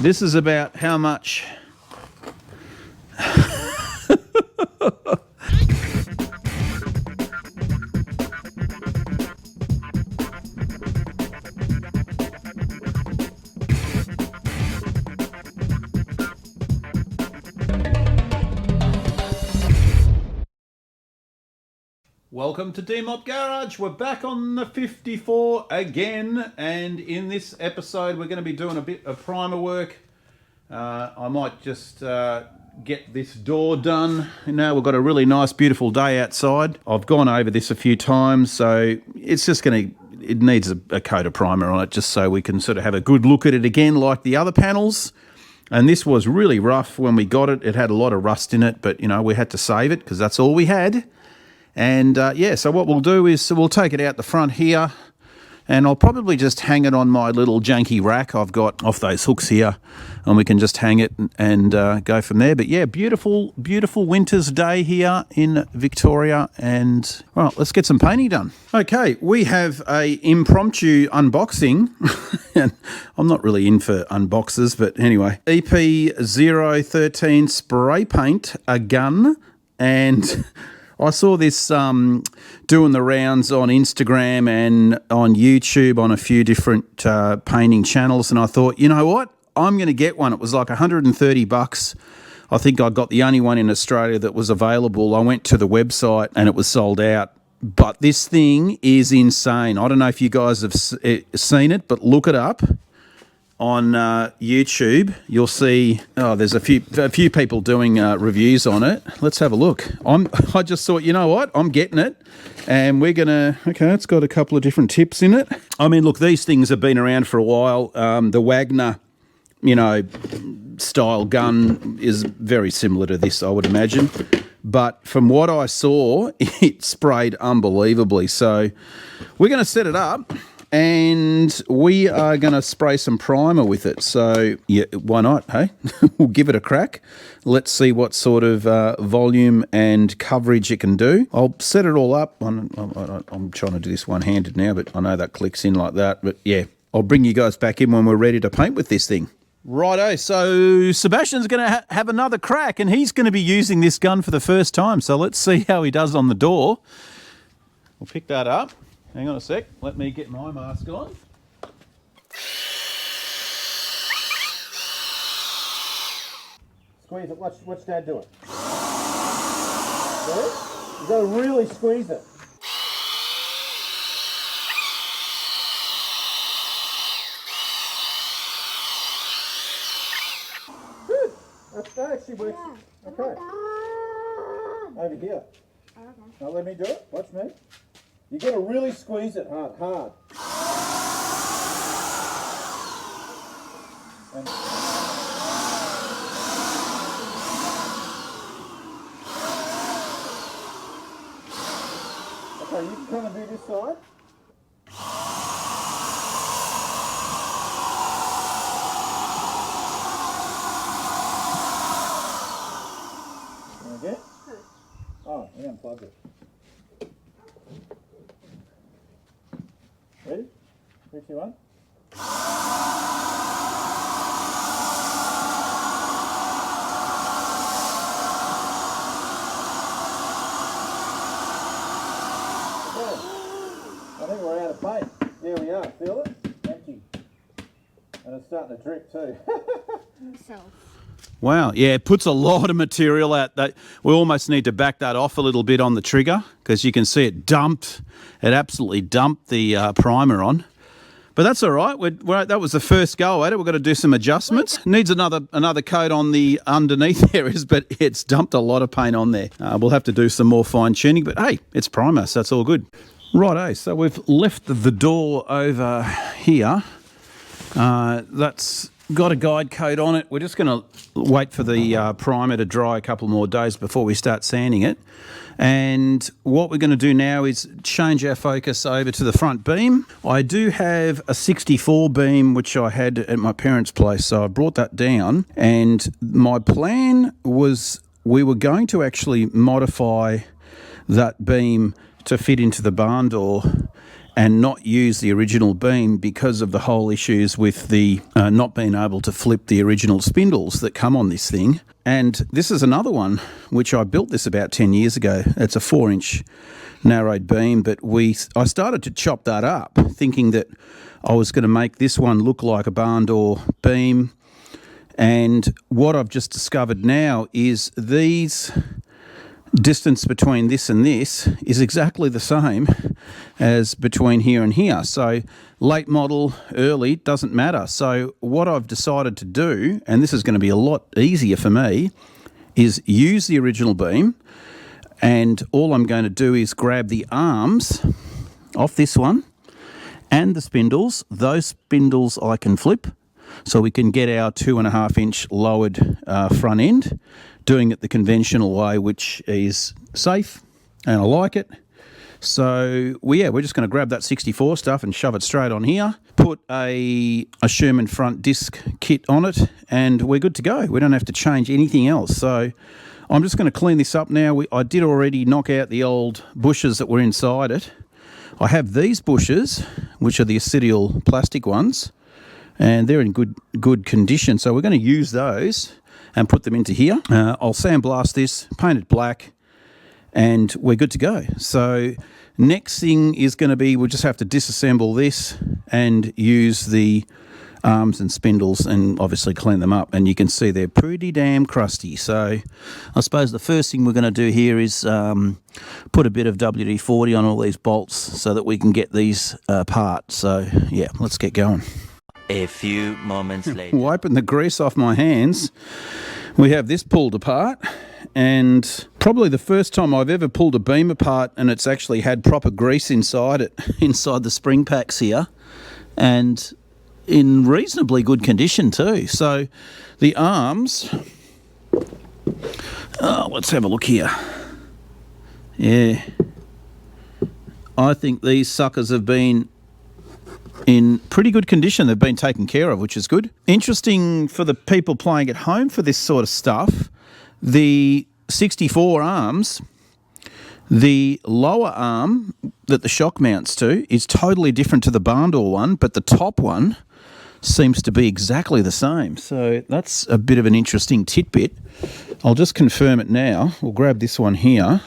This is about how much... Welcome to D-Mop Garage. We're back on the 54 again, and in this episode we're going to be doing a bit of primer work. I might just get this door done. Now we've got a really nice beautiful day outside. I've gone over this a few times, so it's just going to, it needs a coat of primer on it just so we can sort of have a good look at it again like the other panels. And this was really rough when we got it. It had a lot of rust in it, but you know, we had to save it because that's all we had. And yeah, so what we'll do is we'll take it out the front here, and I'll probably just hang it on my little janky rack I've got off those hooks here, and we can just hang it and go from there. But yeah, beautiful, beautiful winter's day here in Victoria, and well, let's get some painting done. Okay, we have a impromptu unboxing, and I'm not really in for unboxes, but anyway, EP013 spray paint, a gun, and... I saw this doing the rounds on Instagram and on YouTube on a few different painting channels, and I thought, you know what? I'm going to get one. It was like $130. I think I got the only one in Australia that was available. I went to the website and it was sold out. But this thing is insane. I don't know if you guys have seen it, but look it up. On YouTube, you'll see, oh, there's a few people doing reviews on it. Let's have a look. I just thought, you know what? I'm getting it, and we're gonna. Okay, it's got a couple of different tips in it. I mean, look, these things have been around for a while. The Wagner, you know, style gun is very similar to this, I would imagine. But from what I saw, it sprayed unbelievably. So we're going to set it up. And we are going to spray some primer with it. So, yeah, why not, hey? We'll give it a crack. Let's see what sort of volume and coverage it can do. I'll set it all up. I'm trying to do this one-handed now, but I know that clicks in like that. But, yeah, I'll bring you guys back in when we're ready to paint with this thing. Righto, so Sebastian's going to have another crack, and he's going to be using this gun for the first time. So let's see how he does on the door. We'll pick that up. Hang on a sec, let me get my mask on. Squeeze it, watch Dad do it. See? You've got to really squeeze it. Good, that actually works. Okay. Over here. Okay. Now let me do it, watch me. You've got to really squeeze it hard. And okay, you can come and do this side. Okay? Oh, we unplugged it. Ready? 3, 2, 1. Okay. I think we're out of paint. There we are. Feel it? Empty. And it's starting to drip too. Wow, yeah, it puts a lot of material out. That we almost need to back that off a little bit on the trigger because you can see it dumped. It absolutely dumped the primer on. But that's all right. That was the first go at it. We've got to do some adjustments. Needs another coat on the underneath areas, but it's dumped a lot of paint on there. We'll have to do some more fine tuning, but hey, it's primer, so that's all good. Righto, so we've left the door over here. That's got a guide coat on it. We're just going to wait for the primer to dry a couple more days before we start sanding it. And what we're going to do now is change our focus over to the front beam. I do have a 64 beam, which I had at my parents' place, so I brought that down. And my plan was we were going to actually modify that beam to fit into the barn door and not use the original beam because of the whole issues with the not being able to flip the original spindles that come on this thing. And this is another one which I built this about 10 years ago. It's a 4-inch narrowed beam, but I started to chop that up thinking that I was going to make this one look like a barn door beam. And what I've just discovered now is these distance between this and this is exactly the same as between here and here. So late model, early, doesn't matter. So what I've decided to do, and this is going to be a lot easier for me, is use the original beam, and all I'm going to do is grab the arms off this one and the spindles. Those spindles I can flip, so we can get our 2.5-inch lowered front end, doing it the conventional way, which is safe, and I like it. So, we're just going to grab that 64 stuff and shove it straight on here, put a Sherman front disc kit on it, and we're good to go. We don't have to change anything else. So, I'm just going to clean this up now. I did already knock out the old bushes that were inside it. I have these bushes, which are the acetyl plastic ones, and they're in good condition. So we're going to use those and put them into here. I'll sandblast this, paint it black, and we're good to go. So next thing is going to be, we'll just have to disassemble this and use the arms and spindles and obviously clean them up. And you can see they're pretty damn crusty. So I suppose the first thing we're going to do here is put a bit of WD-40 on all these bolts so that we can get these apart. So yeah, let's get going. A few moments later. Wiping the grease off my hands, we have this pulled apart, and probably the first time I've ever pulled a beam apart and it's actually had proper grease inside it, inside the spring packs here, and in reasonably good condition too. So the arms, let's have a look here. Yeah, I think these suckers have been in pretty good condition. They've been taken care of, which is good. Interesting for the people playing at home for this sort of stuff, the 64 arms, the lower arm that the shock mounts to is totally different to the barn door one, but the top one seems to be exactly the same. So that's a bit of an interesting tidbit. I'll just confirm it now. We'll grab this one here.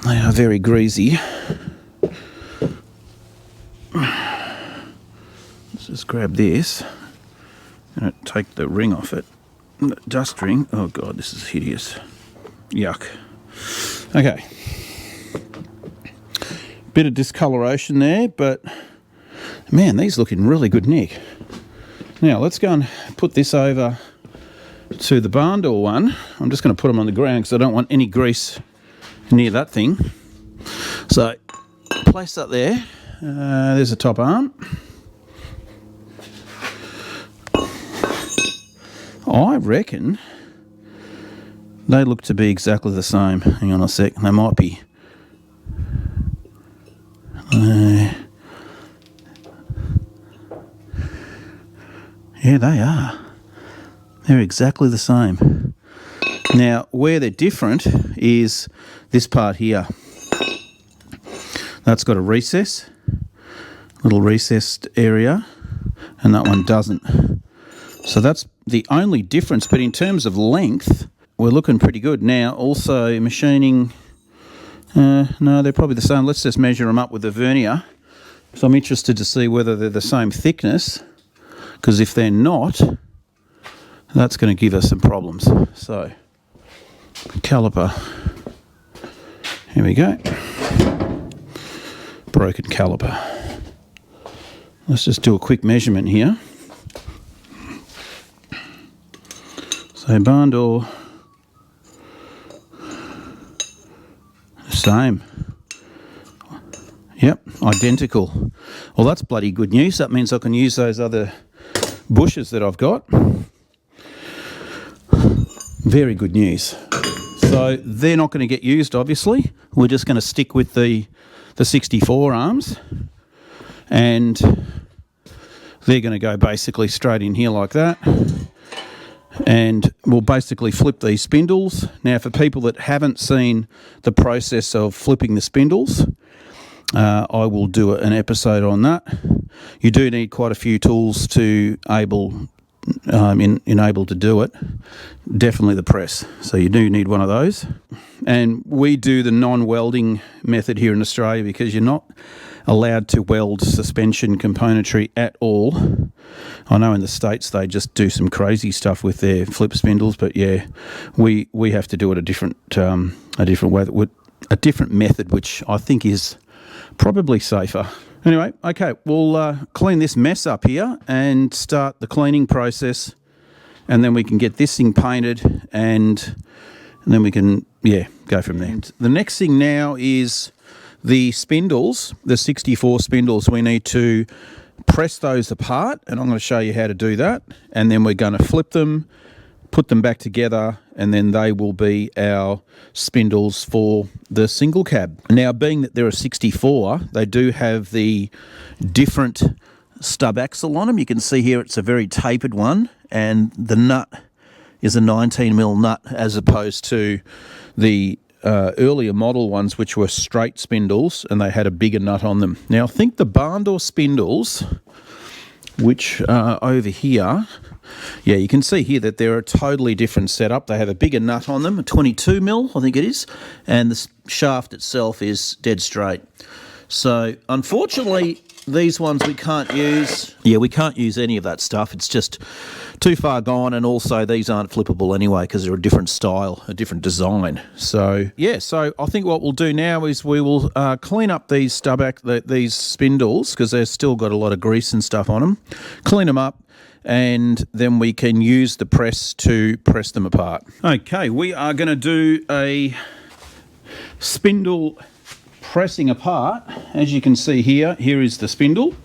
They are very greasy. Let's just grab this. I'm going to take the ring off it. The dust ring. Oh God, this is hideous. Yuck. Okay. Bit of discoloration there, but man, these look in really good nick. Now let's go and put this over to the barn door one. I'm just going to put them on the ground because I don't want any grease near that thing. So place that there. There's the top arm. I reckon they look to be exactly the same. Hang on a sec. They might be. Yeah, they are. They're exactly the same. Now, where they're different is this part here. That's got a recess, little recessed area, and that one doesn't. So that's the only difference, but in terms of length, we're looking pretty good. Now, also machining, no, they're probably the same. Let's just measure them up with a vernier. So I'm interested to see whether they're the same thickness, because if they're not, that's going to give us some problems. So, caliper, here we go. Broken caliper. Let's just do a quick measurement here. So barn door, same. Yep, identical. Well, that's bloody good news. That means I can use those other bushes that I've got. Very good news. So they're not going to get used, obviously. We're just going to stick with the 64 arms, and they're going to go basically straight in here like that. And we'll basically flip these spindles. Now, for people that haven't seen the process of flipping the spindles, I will do an episode on that. You do need quite a few tools to enable to do it. Definitely the press. So you do need one of those. And we do the non-welding method here in Australia because you're not allowed to weld suspension componentry at all. I know in the States they just do some crazy stuff with their flip spindles, but yeah, we have to do it a different way, a different method, which I think is probably safer. Anyway, okay, we'll clean this mess up here and start the cleaning process, and then we can get this thing painted, and then we can, go from there. And the next thing now is the spindles, the 64 spindles. We need to press those apart, and I'm going to show you how to do that, and then we're going to flip them, put them back together, and then they will be our spindles for the single cab. Now, being that there are 64, they do have the different stub axle on them. You can see here it's a very tapered one, and the nut is a 19mm nut as opposed to the earlier model ones, which were straight spindles, and they had a bigger nut on them. Now, I think the barndoor spindles, which are over here, you can see here that they're a totally different setup. They have a bigger nut on them, a 22mm, I think it is, and the shaft itself is dead straight. So, unfortunately, these ones we can't use. Yeah, we can't use any of that stuff. It's just too far gone, and also these aren't flippable anyway because they're a different style, a different design. So, so I think what we'll do now is we will clean up these these spindles because they've still got a lot of grease and stuff on them. Clean them up, and then we can use the press to press them apart. Okay, we are going to do a spindle pressing apart. As you can see here is the spindle.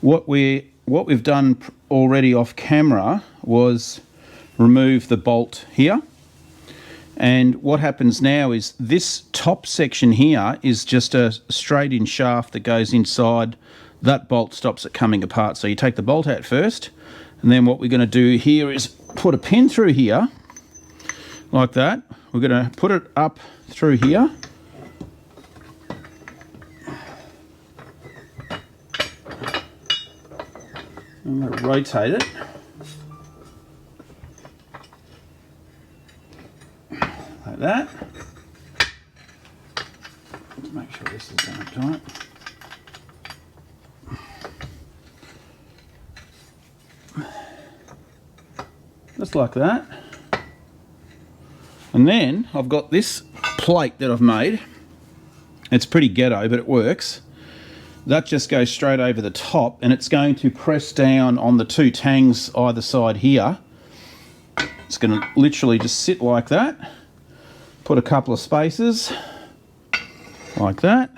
What we've done already off camera was remove the bolt here, and what happens now is this top section here is just a straight in shaft that goes inside. That bolt stops it coming apart. So you take the bolt out first, and then what we're going to do here is put a pin through here like that. We're going to put it up through here. I'm going to rotate it. Like that. Let's make sure this is done tight. Just like that. And then I've got this plate that I've made. It's pretty ghetto, but it works. That just goes straight over the top, and it's going to press down on the two tangs either side here. It's going to literally just sit like that. Put a couple of spaces like that,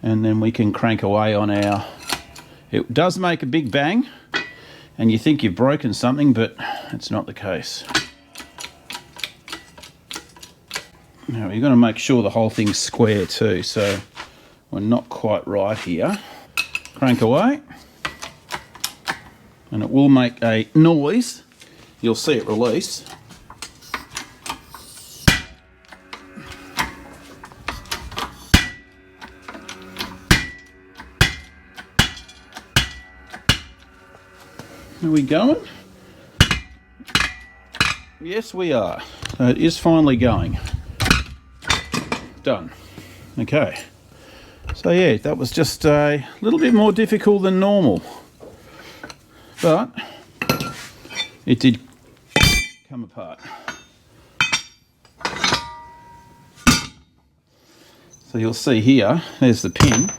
and then we can crank away on our... It does make a big bang, and you think you've broken something, but it's not the case. Now you've got to make sure the whole thing's square too, so we're not quite right here. Crank away, and it will make a noise. You'll see it release. Are we going? Yes, we are. So it is finally going. Done. Okay. So yeah, that was just a little bit more difficult than normal, but it did come apart. So you'll see here, there's the pin,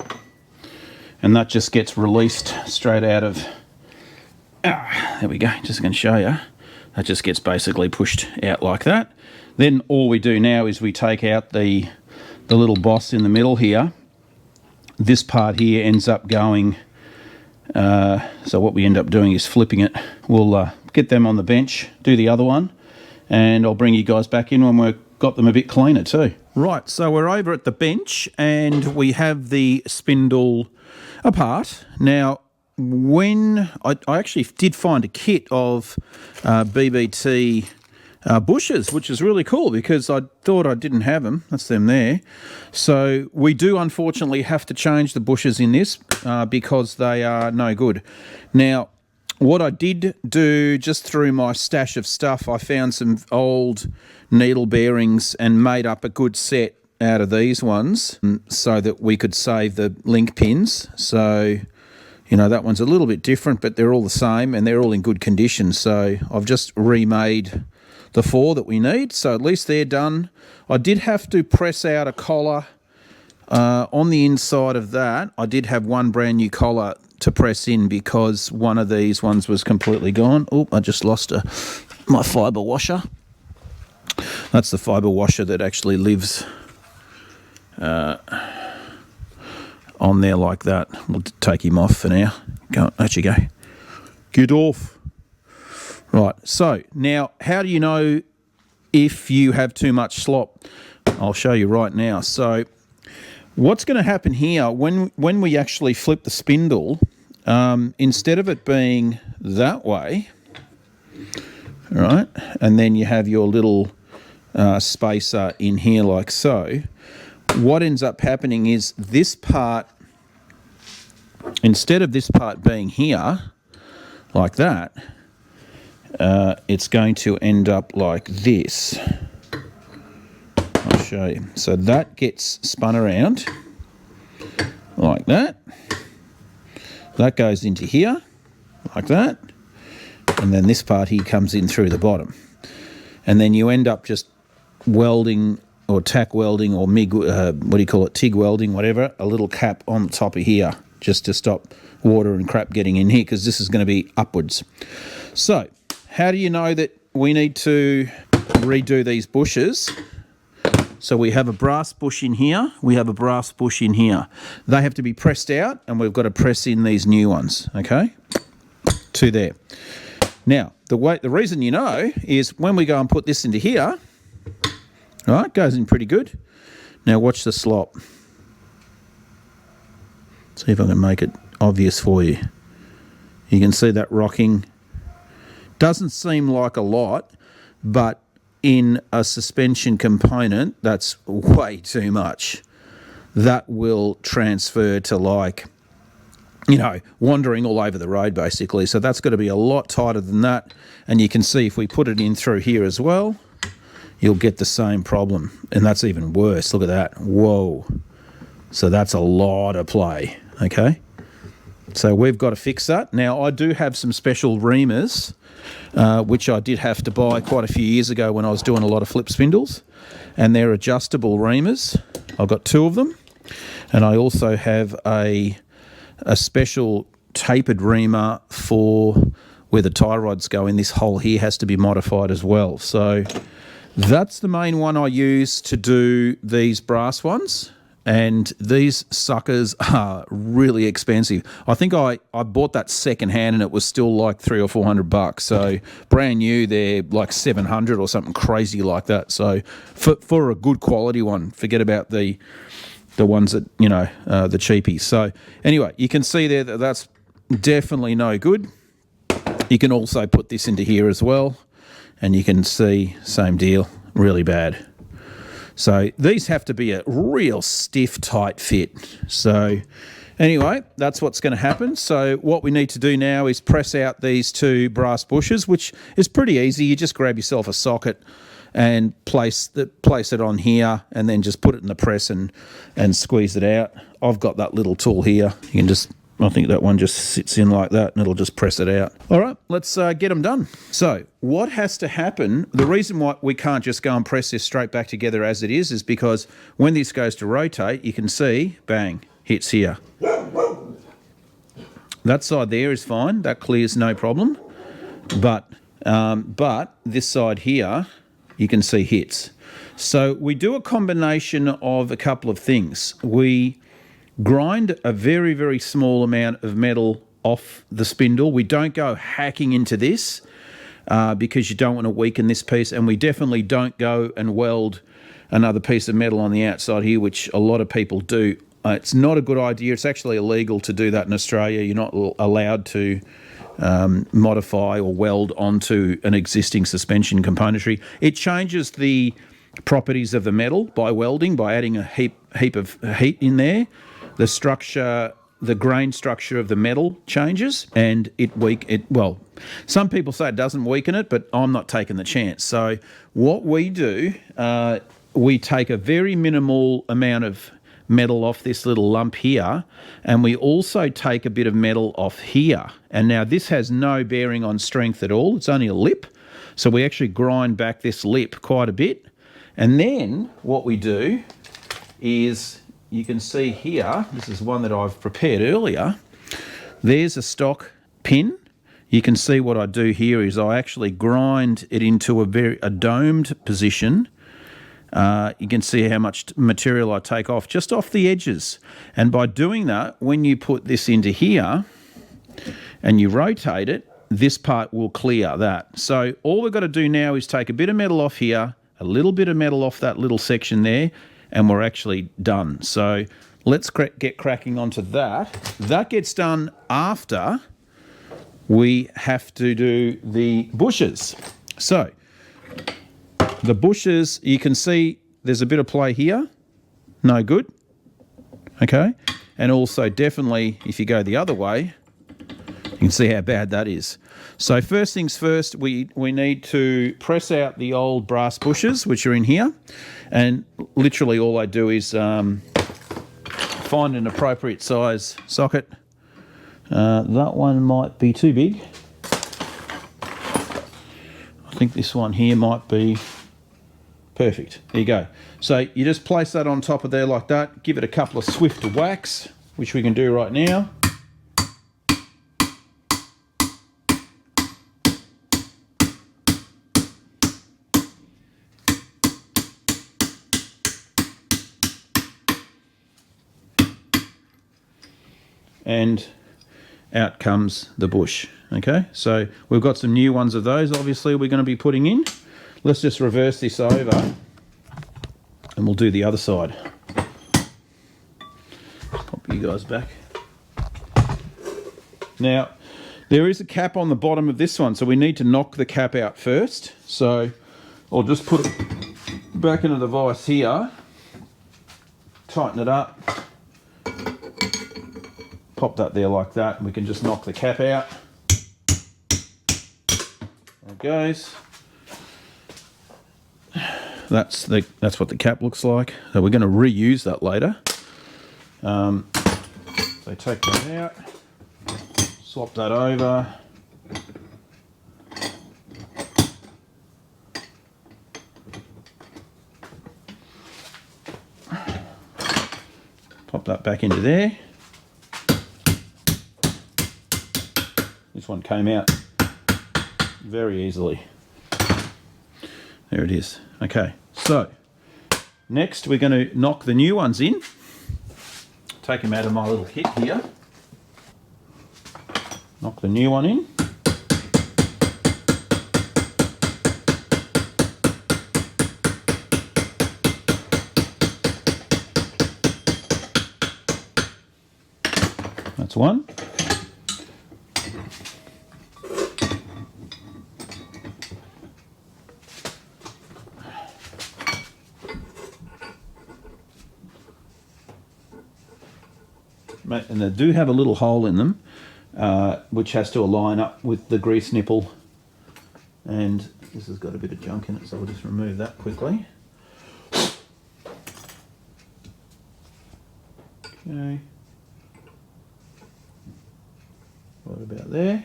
and that just gets released straight out of... there we go, just going to show you. That just gets basically pushed out like that. Then all we do now is we take out the little boss in the middle here. This part here ends up going, so what we end up doing is flipping it. We'll get them on the bench, do the other one, and I'll bring you guys back in when we've got them a bit cleaner too. Right, so we're over at the bench and we have the spindle apart. Now, when I actually did find a kit of BBT bushes, which is really cool because I thought I didn't have them. That's them there. So we do unfortunately have to change the bushes in this because they are no good. Now, what I did do just through my stash of stuff, I found some old needle bearings and made up a good set out of these ones so that we could save the link pins. So, you know, that one's a little bit different, but they're all the same and they're all in good condition. So I've just remade the 4 that we need. So at least they're done. I did have to press out a collar on the inside of that. I did have one brand new collar to press in because one of these ones was completely gone. Oh, I just lost my fibre washer. That's the fibre washer that actually lives on there like that. We'll take him off for now. Go, out you go. Get off. Right, so now how do you know if you have too much slop? I'll show you right now. So what's going to happen here when we actually flip the spindle, instead of it being that way, right, and then you have your little spacer in here like so, what ends up happening is this part, instead of this part being here like that, it's going to end up like this. I'll show you. So that gets spun around like that. That goes into here like that. And then this part here comes in through the bottom. And then you end up just welding or tack welding or MIG, what do you call it, TIG welding, whatever, a little cap on the top of here just to stop water and crap getting in here because this is going to be upwards. So how do you know that we need to redo these bushes? So we have a brass bush in here, we have a brass bush in here. They have to be pressed out and we've got to press in these new ones, okay, to there. Now, the reason you know is when we go and put this into here, right, goes in pretty good. Now watch the slop. See if I can make it obvious for you. You can see that rocking. Doesn't seem like a lot, but in a suspension component, that's way too much. That will transfer to, like, you know, wandering all over the road basically. So that's got to be a lot tighter than that. And you can see if we put it in through here as well, you'll get the same problem. And that's even worse. Look at that. Whoa. So that's a lot of play, okay? So we've got to fix that. Now, I do have some special reamers, which I did have to buy quite a few years ago when I was doing a lot of flip spindles. And they're adjustable reamers. I've got 2 of them. And I also have a special tapered reamer for where the tie rods go in. This hole here has to be modified as well. So that's the main one I use to do these brass ones. And these suckers are really expensive. I think I bought that second hand and it was still like $300 or $400. So brand new, they're like $700 or something crazy like that. So for a good quality one, forget about the ones that, you know, the cheapies. So anyway, you can see there that that's definitely no good. You can also put this into here as well. And you can see, same deal, really bad. So these have to be a real stiff, tight fit. So anyway, that's what's going to happen. So what we need to do now is press out these 2 brass bushes, which is pretty easy. You just grab yourself a socket and place it on here and then just put it in the press and squeeze it out. I've got that little tool here. You can just, I think that one just sits in like that and it'll just press it out. All right, let's get them done. So what has to happen, the reason why we can't just go and press this straight back together as it is because when this goes to rotate, you can see, bang, hits here. That side there is fine. That clears no problem. But this side here, you can see hits. So we do a combination of a couple of things. We grind a very, very small amount of metal off the spindle. We don't go hacking into this because you don't want to weaken this piece, and we definitely don't go and weld another piece of metal on the outside here, which a lot of people do It's not a good idea. It's actually illegal to do that in Australia. You're not allowed to modify or weld onto an existing suspension componentry. It changes the properties of the metal by welding, by adding a heap of heat in there. The structure, the grain structure of the metal changes, and well, some people say it doesn't weaken it, but I'm not taking the chance. So what we do, we take a very minimal amount of metal off this little lump here, and we also take a bit of metal off here. And now this has no bearing on strength at all. It's only a lip. So we actually grind back this lip quite a bit. And then what we do is, you can see here, this is one that I've prepared earlier. There's a stock pin. You can see what I do here is I actually grind it into a domed position. You can see how much material I take off, just off the edges. And by doing that, when you put this into here and you rotate it, this part will clear that. So all we've got to do now is take a bit of metal off here, a little bit of metal off that little section there, and we're actually done. So let's get cracking onto that. That gets done after we have to do the bushes. So the bushes, you can see there's a bit of play here. No good. Okay. And also definitely, if you go the other way, you can see how bad that is. So first things first, we need to press out the old brass bushes, which are in here. And literally all I do is find an appropriate size socket. That one might be too big. I think this one here might be perfect. There you go. So you just place that on top of there like that. Give it a couple of swift whacks, which we can do right now. And out comes the bush. Okay, so we've got some new ones of those, obviously, we're going to be putting in. Let's just reverse this over and we'll do the other side. Pop you guys back. Now, there is a cap on the bottom of this one, so we need to knock the cap out first. So I'll just put it back into the vise here, tighten it up, pop that there like that, and we can just knock the cap out. There it goes. That's what the cap looks like. So we're going to reuse that later. So take that out, swap that over. Pop that back into there. This one came out very easily. There it is. Okay, so next we're going to knock the new ones in. Take them out of my little kit here. Knock the new one in. That's one. And they do have a little hole in them, which has to align up with the grease nipple. And this has got a bit of junk in it, so we'll just remove that quickly. Okay. What about there?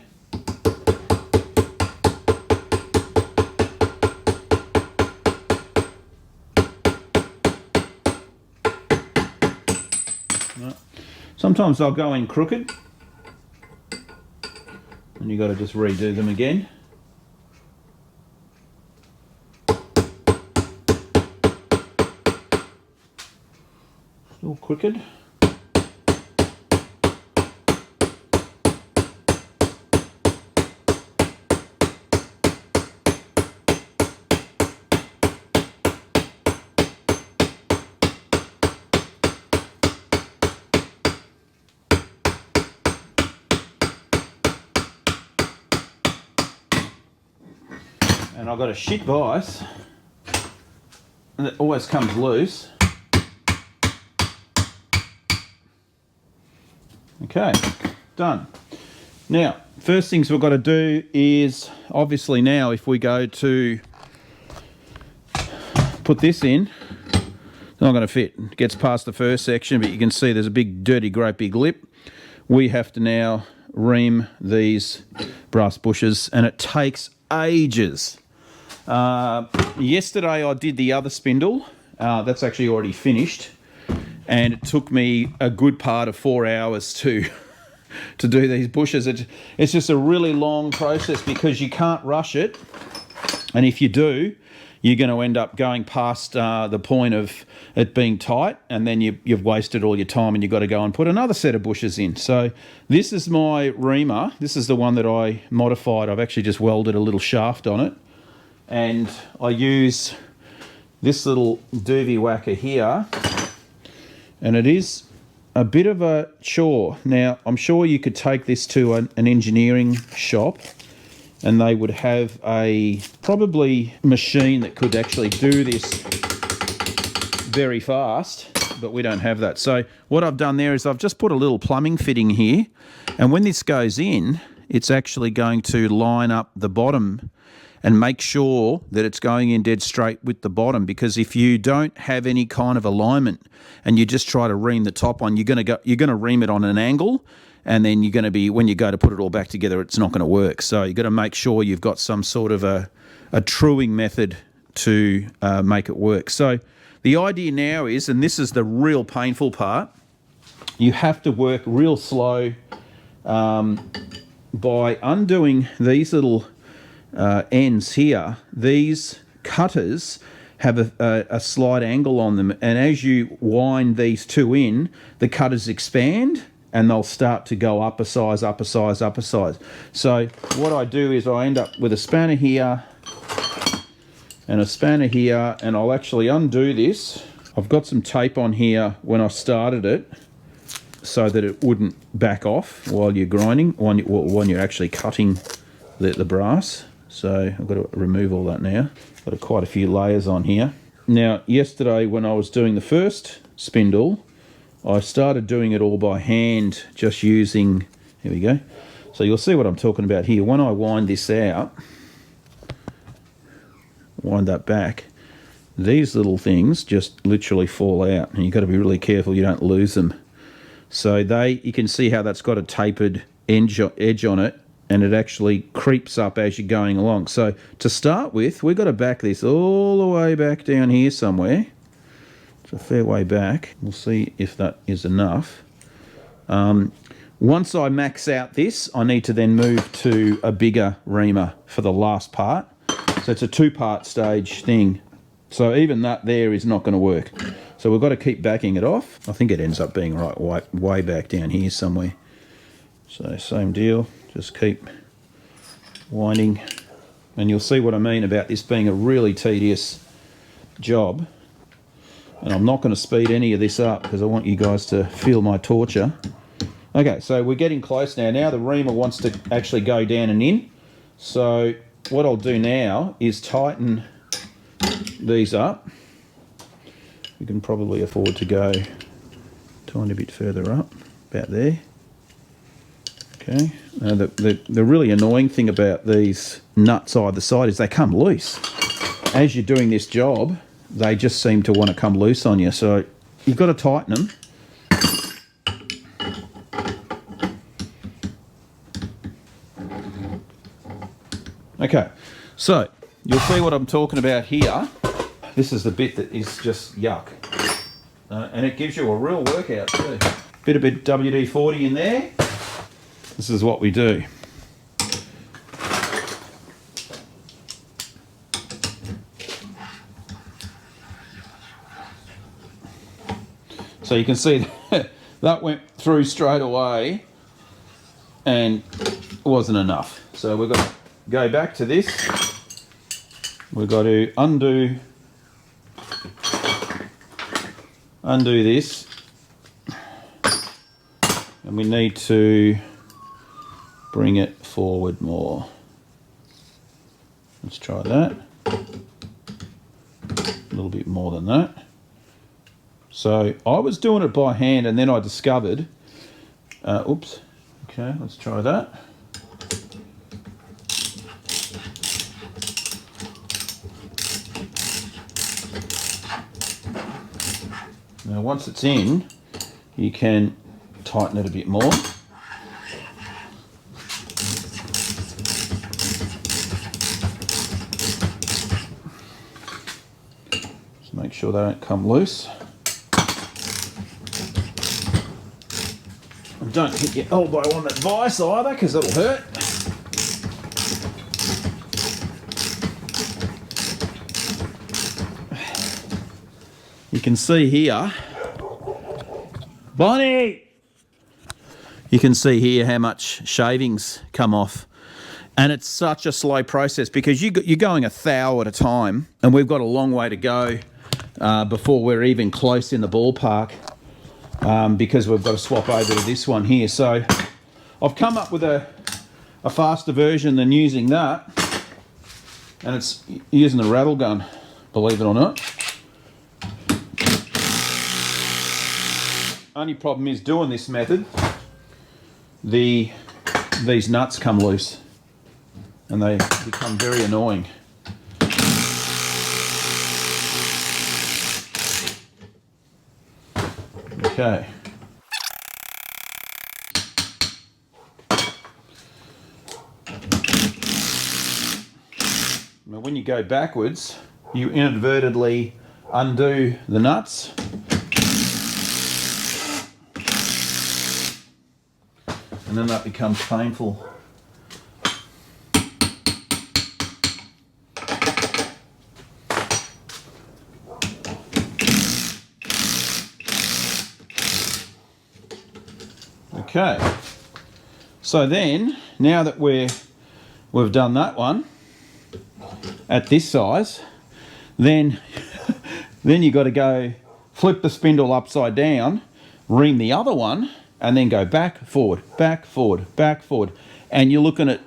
Sometimes they'll go in crooked and you've got to just redo them again. Still crooked. and I've got a shit vise, and it always comes loose. Okay, done. Now, first things we've got to do is, obviously now if we go to put this in, it's not going to fit. It gets past the first section, but you can see there's a big, dirty, great big lip. We have to now ream these brass bushes, and it takes ages. Yesterday I did the other spindle. That's actually already finished. And it took me a good part of 4 hours to do these bushes. It's just a really long process because you can't rush it. And if you do, you're going to end up going past the point of it being tight, and then you've wasted all your time and you've got to go and put another set of bushes in. So this is my reamer. This is the one that I modified. I've actually just welded a little shaft on it. And I use this little doovie whacker here. And it is a bit of a chore. Now, I'm sure you could take this to an engineering shop and they would have a probably machine that could actually do this very fast, but we don't have that. So what I've done there is I've just put a little plumbing fitting here, and when this goes in, it's actually going to line up the bottom and make sure that it's going in dead straight with the bottom, because if you don't have any kind of alignment and you just try to ream the top on, you're going to ream it on an angle, and then you're going to be, when you go to put it all back together, it's not going to work. So you've got to make sure you've got some sort of a truing method to make it work. So the idea now is, and this is the real painful part, you have to work real slow by undoing these little ends here. These cutters have a slight angle on them, and as you wind these two in, the cutters expand and they'll start to go up a size, up a size, up a size. So what I do is I end up with a spanner here and a spanner here, and I'll actually undo this. I've got some tape on here when I started it so that it wouldn't back off while you're grinding, when you're actually cutting the brass. So I've got to remove all that now. Got quite a few layers on here. Now, yesterday when I was doing the first spindle, I started doing it all by hand, just using, here we go. So you'll see what I'm talking about here. When I wind this out, wind that back, these little things just literally fall out, and you've got to be really careful you don't lose them. So you can see how that's got a tapered edge on it, and it actually creeps up as you're going along. So to start with, we've got to back this all the way back down here somewhere. It's a fair way back. We'll see if that is enough. Once I max out this, I need to then move to a bigger reamer for the last part. So it's a two-part stage thing. So even that there is not going to work. So we've got to keep backing it off. I think it ends up being right way back down here somewhere. So same deal. Just keep winding, and you'll see what I mean about this being a really tedious job. And I'm not going to speed any of this up because I want you guys to feel my torture. Okay, so we're getting close now. Now the reamer wants to actually go down and in. So what I'll do now is tighten these up. We can probably afford to go a tiny bit further up, about there. Okay, now the really annoying thing about these nuts either side is they come loose. As you're doing this job, they just seem to want to come loose on you, so you've got to tighten them. Okay, so you'll see what I'm talking about here. This is the bit that is just yuck. And it gives you a real workout too. Bit of WD-40 in there. This is what we do. So you can see that went through straight away and wasn't enough. So we've got to go back to this. We've got to undo this, and we need to bring it forward more. Let's try that. A little bit more than that. So I was doing it by hand, and then I discovered, oops, okay, let's try that. Now once it's in, you can tighten it a bit more. Just make sure they don't come loose. And don't hit your elbow on that vise either, because it'll hurt. You can see here, Bonnie! You can see here how much shavings come off. And it's such a slow process because you're going a thou at a time, and we've got a long way to go before we're even close in the ballpark, because we've got to swap over to this one here. So I've come up with a faster version than using that, and it's using the rattle gun, believe it or not. Only problem is doing this method, these nuts come loose and they become very annoying. Okay. Now when you go backwards, you inadvertently undo the nuts. And then that becomes painful. Okay. So then, now that we've done that one at this size, then you got to go flip the spindle upside down, ream the other one, and then go back, forward, back, forward, back, forward. And you're looking at,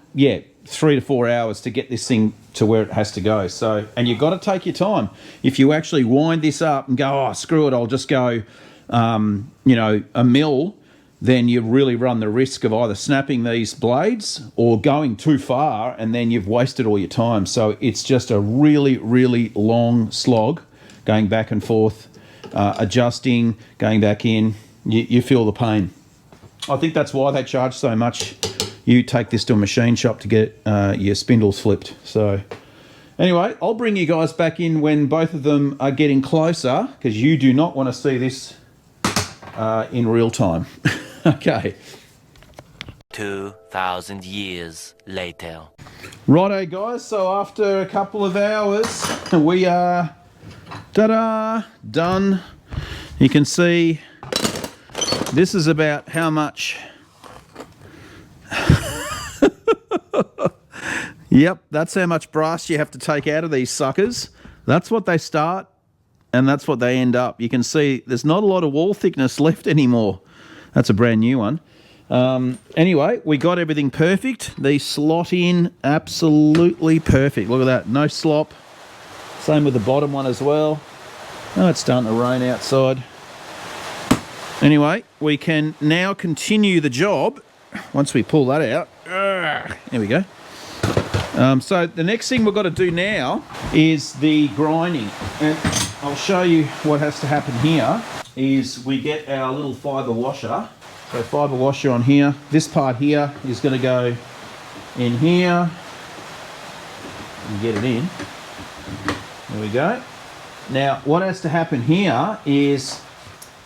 3 to 4 hours to get this thing to where it has to go. So, and you've got to take your time. If you actually wind this up and go, oh, screw it, I'll just go, a mil, then you really run the risk of either snapping these blades or going too far, and then you've wasted all your time. So it's just a really, really long slog, going back and forth, adjusting, going back in. You feel the pain. I think that's why they charge so much. You take this to a machine shop to get your spindles flipped. So anyway, I'll bring you guys back in when both of them are getting closer, because you do not want to see this in real time. Okay. 2,000 years later. Righto guys, so after a couple of hours, we are, ta-da, done. You can see this is about how much. Yep, that's how much brass you have to take out of these suckers. That's what they start, and that's what they end up. You can see there's not a lot of wall thickness left anymore. That's a brand new one. Anyway, we got everything perfect. These slot in absolutely perfect. Look at that, no slop. Same with the bottom one as well. Oh, it's starting to rain outside. Anyway, we can now continue the job once we pull that out. There we go. So the next thing we've got to do now is the grinding. And I'll show you what has to happen here is we get our little fibre washer. So fibre washer on here. This part here is going to go in here. And get it in. There we go. Now what has to happen here is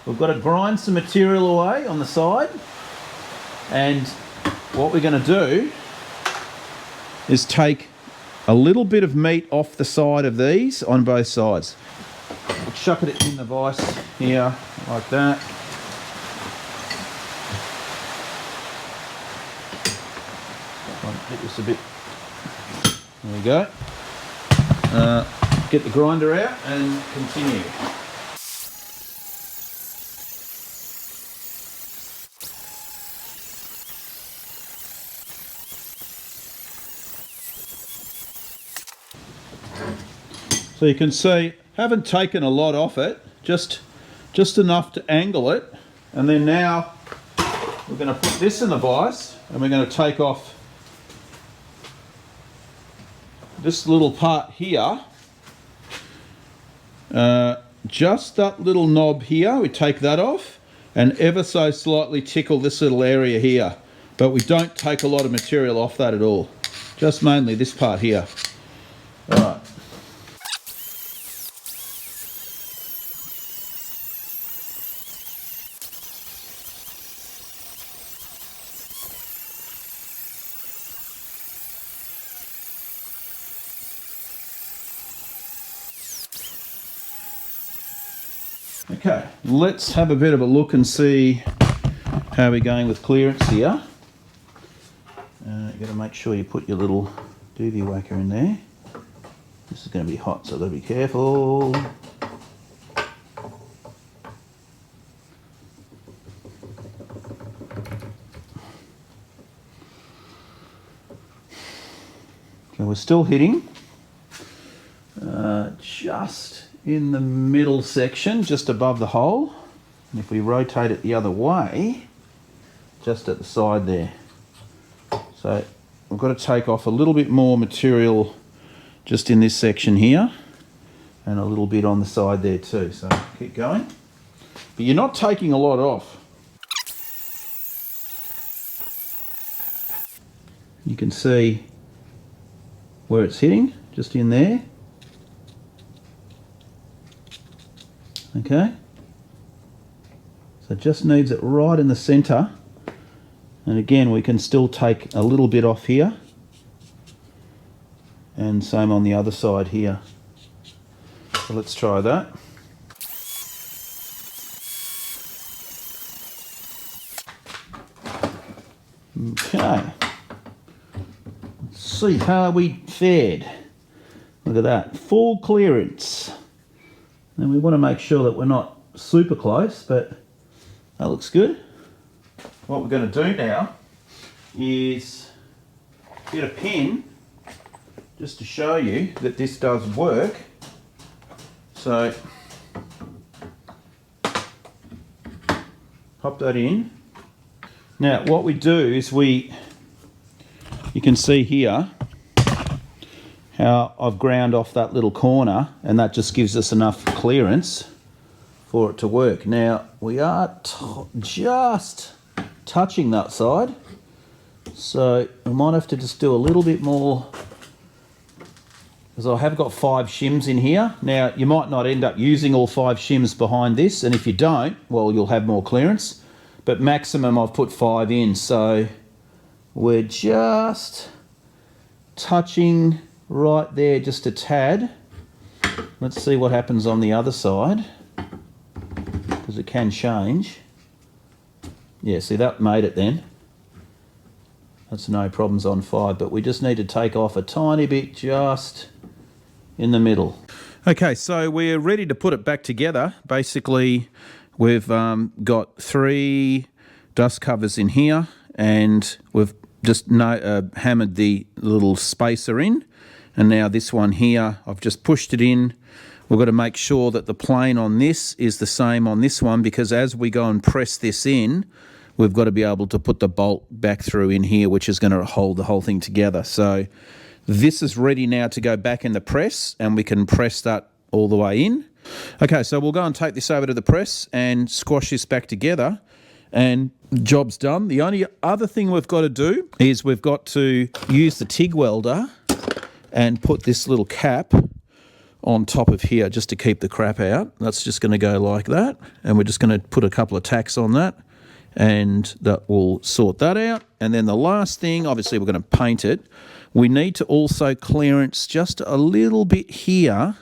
we've got to grind some material away on the side, and what we're going to do is take a little bit of meat off the side of these on both sides. We'll chuck it in the vise here like that. Get this a bit. There we go. Get the grinder out and continue. So you can see, haven't taken a lot off it, just enough to angle it. And then now we're going to put this in the vise and we're going to take off this little part here. Just that little knob here, we take that off and ever so slightly tickle this little area here. But we don't take a lot of material off that at all. Just mainly this part here. All right. Okay, let's have a bit of a look and see how we're going with clearance here. You've got to make sure you put your little doobie whacker in there. This is going to be hot, so gotta be careful. So we're still hitting just in the middle section, just above the hole. And if we rotate it the other way, just at the side there. So we've got to take off a little bit more material just in this section here and a little bit on the side there too. So keep going. But you're not taking a lot off. You can see where it's hitting, just in there. Okay. So it just needs it right in the center. And again, we can still take a little bit off here. And same on the other side here. So let's try that. Okay. Let's see how we fared. Look at that, full clearance. And we want to make sure that we're not super close, but that looks good. What we're going to do now is get a pin just to show you that this does work. So pop that in. Now what we do is you can see here how I've ground off that little corner, and that just gives us enough clearance for it to work. Now we are just touching that side, so we might have to just do a little bit more, because I have got 5 shims in here. Now you might not end up using all 5 shims behind this, and if you don't, well, you'll have more clearance, but maximum I've put 5 in. So we're just touching right there, just a tad. Let's see what happens on the other side, because it can change. Yeah, see, that made it then. That's no problems on 5, but we just need to take off a tiny bit just in the middle. Okay, so we're ready to put it back together. Basically, we've got 3 dust covers in here, and we've just hammered the little spacer in. And now this one here, I've just pushed it in. We've got to make sure that the plane on this is the same on this one, because as we go and press this in, we've got to be able to put the bolt back through in here, which is going to hold the whole thing together. So this is ready now to go back in the press, and we can press that all the way in. Okay, so we'll go and take this over to the press and squash this back together, and job's done. The only other thing we've got to do is we've got to use the TIG welder and put this little cap on top of here just to keep the crap out. That's just going to go like that, and we're just going to put a couple of tacks on that, and that will sort that out. And then the last thing, obviously we're going to paint it. We need to also clearance just a little bit here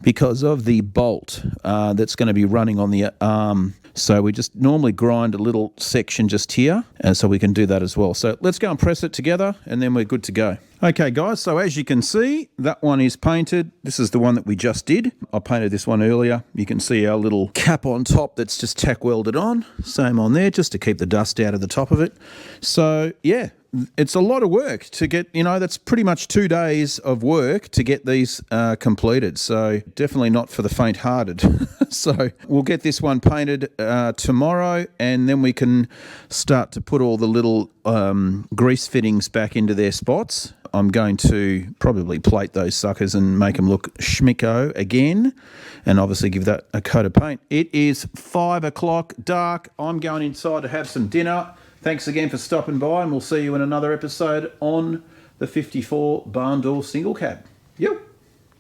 because of the bolt that's going to be running on the arm. So we just normally grind a little section just here, and so we can do that as well. So let's go and press it together, and then we're good to go. Okay guys, so as you can see, that one is painted. This is the one that we just did. I painted this one earlier. You can see our little cap on top that's just tack welded on. Same on there, just to keep the dust out of the top of it. So yeah, it's a lot of work to get, that's pretty much 2 days of work to get these completed. So definitely not for the faint-hearted. So we'll get this one painted tomorrow, and then we can start to put all the little grease fittings back into their spots. I'm going to probably plate those suckers and make them look schmicko again, and obviously give that a coat of paint. It is 5 o'clock, dark. I'm going inside to have some dinner. Thanks again for stopping by, and we'll see you in another episode on the 54 barn door single cab. Yep.